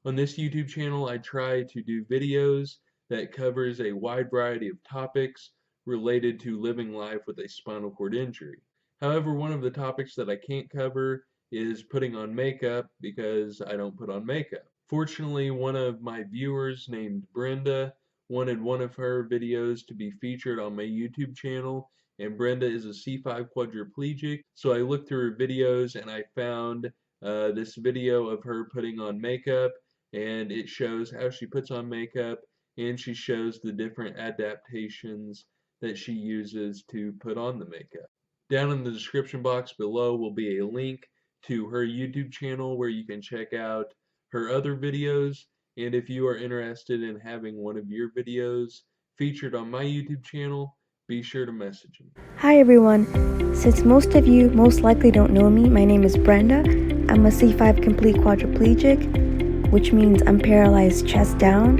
On this YouTube channel, I try to do videos that covers a wide variety of topics related to living life with a spinal cord injury. However, one of the topics that I can't cover is putting on makeup because I don't put on makeup. Fortunately, one of my viewers named Brenda wanted one of her videos to be featured on my YouTube channel, and Brenda is a C5 quadriplegic, so I looked through her videos and I found this video of her putting on makeup, and it shows how she puts on makeup, and she shows the different adaptations that she uses to put on the makeup. Down in the description box below will be a link to her YouTube channel where you can check out her other videos, and if you are interested in having one of your videos featured on my YouTube channel, be sure to message me. Hi everyone. Since most of you most likely don't know me, my name is Brenda. I'm a C5 complete quadriplegic, which means I'm paralyzed chest down,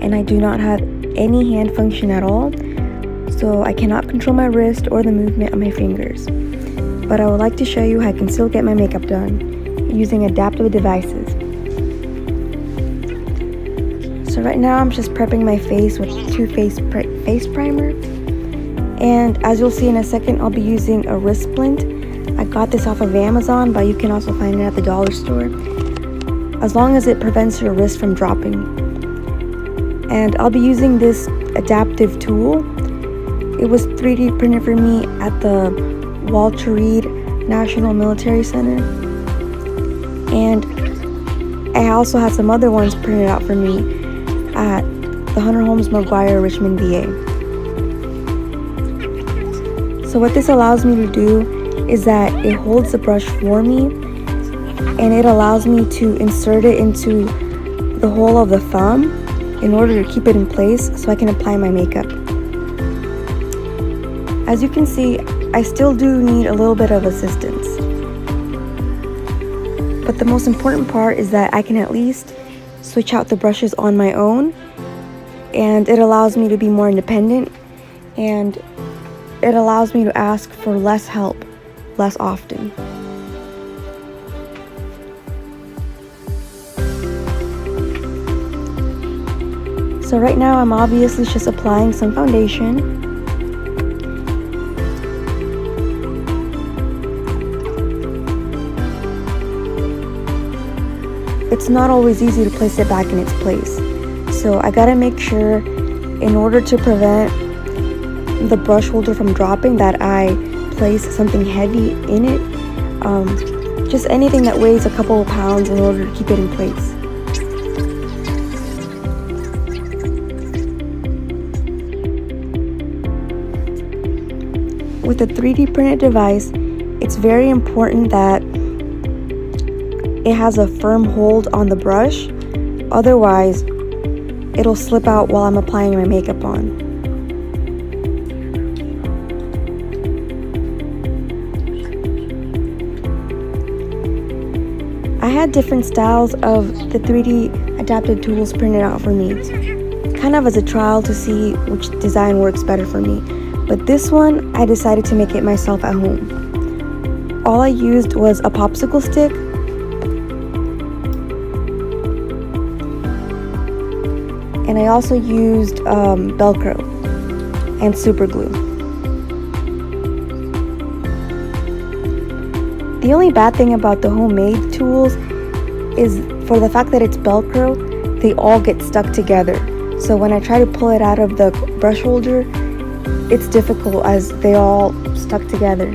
and I do not have any hand function at all, so I cannot control my wrist or the movement of my fingers. But I would like to show you how I can still get my makeup done using adaptive devices. So right now I'm just prepping my face with two face primer. And as you'll see in a second, I'll be using a wrist splint. I got this off of Amazon, but you can also find it at the dollar store, as long as it prevents your wrist from dropping. And I'll be using this adaptive tool. It was 3D printed for me at the Walter Reed National Military Center. And I also had some other ones printed out for me at the Hunter Holmes McGuire Richmond VA. So what this allows me to do is that it holds the brush for me, and it allows me to insert it into the hole of the thumb in order to keep it in place so I can apply my makeup. As you can see, I still do need a little bit of assistance. But the most important part is that I can at least switch out the brushes on my own, and it allows me to be more independent, and it allows me to ask for less help, less often. So right now I'm obviously just applying some foundation. It's not always easy to place it back in its place. So I gotta make sure, in order to prevent the brush holder from dropping, that I place something heavy in it, just anything that weighs a couple of pounds in order to keep it in place. With a 3D printed device, it's very important that it has a firm hold on the brush, otherwise it'll slip out while I'm applying my makeup on. I had different styles of the 3D adaptive tools printed out for me, kind of as a trial to see which design works better for me. But this one, I decided to make it myself at home. All I used was a popsicle stick, and I also used Velcro and super glue. The only bad thing about the homemade tools is for the fact that it's Velcro, they all get stuck together. So when I try to pull it out of the brush holder, it's difficult as they all stuck together.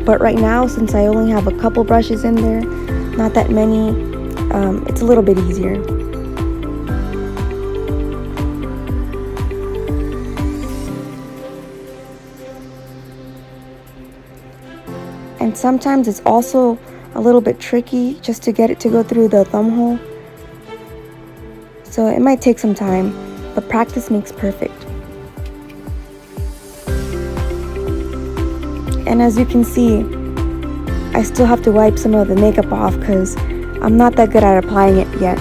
But right now, since I only have a couple brushes in there, not that many, it's a little bit easier. And sometimes it's also a little bit tricky just to get it to go through the thumb hole. So it might take some time, but practice makes perfect. And as you can see, I still have to wipe some of the makeup off because I'm not that good at applying it yet.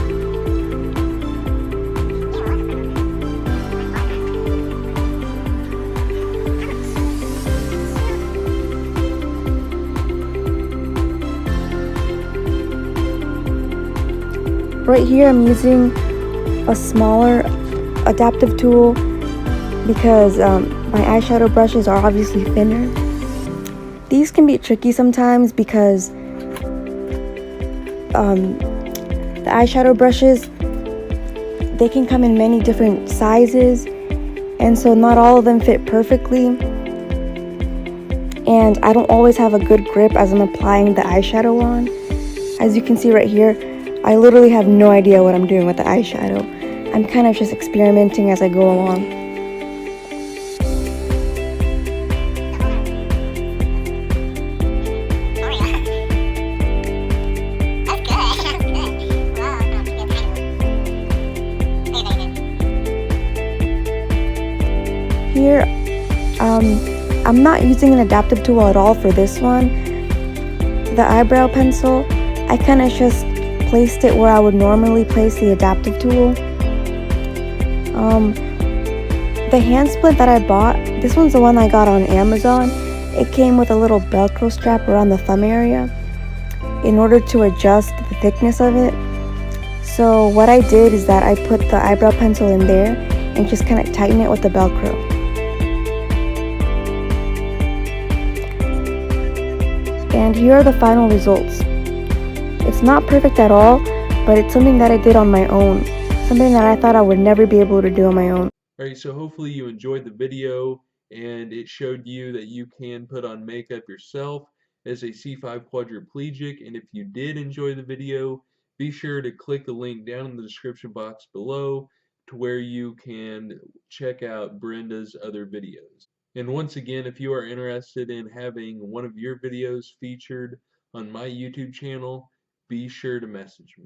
Right here I'm using a smaller adaptive tool because my eyeshadow brushes are obviously thinner. These can be tricky sometimes because the eyeshadow brushes, they can come in many different sizes, and so not all of them fit perfectly, and I don't always have a good grip as I'm applying the eyeshadow on. As you can see right here, I literally have no idea what I'm doing with the eyeshadow. I'm kind of just experimenting as I go along. Here, I'm not using an adaptive tool at all for this one. The eyebrow pencil, I kind of just placed it where I would normally place the adaptive tool. The hand split that I bought, this one's the one I got on Amazon. It came with a little Velcro strap around the thumb area in order to adjust the thickness of it. So what I did is that I put the eyebrow pencil in there and just kind of tighten it with the Velcro. And here are the final results. It's not perfect at all, but it's something that I did on my own. Something that I thought I would never be able to do on my own. Alright, so hopefully you enjoyed the video and it showed you that you can put on makeup yourself as a C5 quadriplegic. And if you did enjoy the video, be sure to click the link down in the description box below to where you can check out Brenda's other videos. And once again, if you are interested in having one of your videos featured on my YouTube channel, be sure to message me.